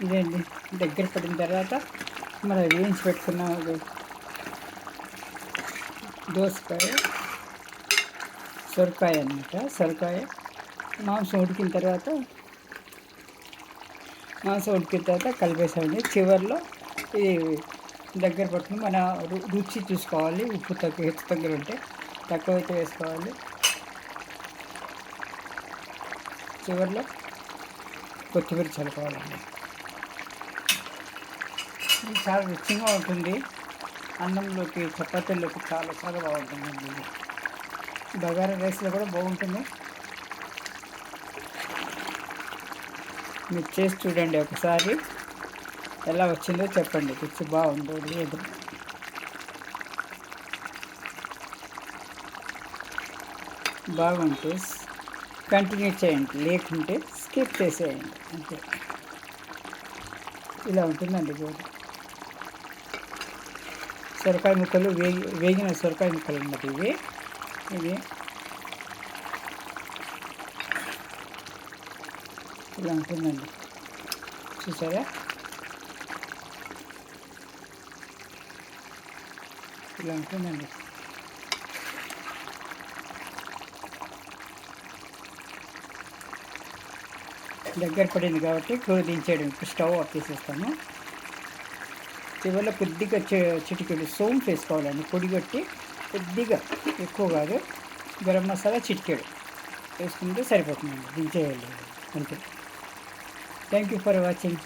ఇదండి. దగ్గర పడిన తర్వాత మనం వేయించి పెట్టుకున్న దోసకాయ, సొరకాయ అన్నమాట. సొరకాయ మాంసం ఉడికిన తర్వాత కలిపేసామండి. చివరిలో ఇది దగ్గర పట్టుకుని మన రుచి చూసుకోవాలి. ఉప్పు హెచ్చు తగ్గులు ఉంటే తక్కువైతే వేసుకోవాలి. చివరిలో కొత్తిమీర చల్లుకోవాలండి. ఇది చాలా రుచిగా ఉంటుంది. అన్నంలోకి, చపాతీల్లోకి చాలా చాలా బాగుంటుందండి. ఇది బగారా రైస్లో కూడా బాగుంటుంది. మీరు చేసి చూడండి ఒకసారి. ఎలా వచ్చిందో చెప్పండి. రుచి బాగుందో లేదు. బాగుంటే కంటిన్యూ చేయండి, లేకుంటే స్కిప్ చేసేయండి అంతే. ఇలా ఉంటుందండి గోధుమ సొరకాయ ముక్కలు. వేగిన సొరకాయ ముక్కలు అన్నమాట ఇవి. ఇలా ఉంటుందండి. చూసారా? ఇలా ఉంటుందండి. దగ్గర పడింది కాబట్టి కూర దించేయడం. ఇప్పుడు స్టవ్ ఆఫ్ చేసేస్తాను. చివరిలో కొద్దిగా చిటికెడు సోంపు వేసుకోవాలండి. పొడిగొట్టి కొద్దిగా, ఎక్కువ కాదు. గరం మసాలా చిటికెడు వేసుకుంటే సరిపోతుందండి. దించేయాలి అంతే. Thank you for watching.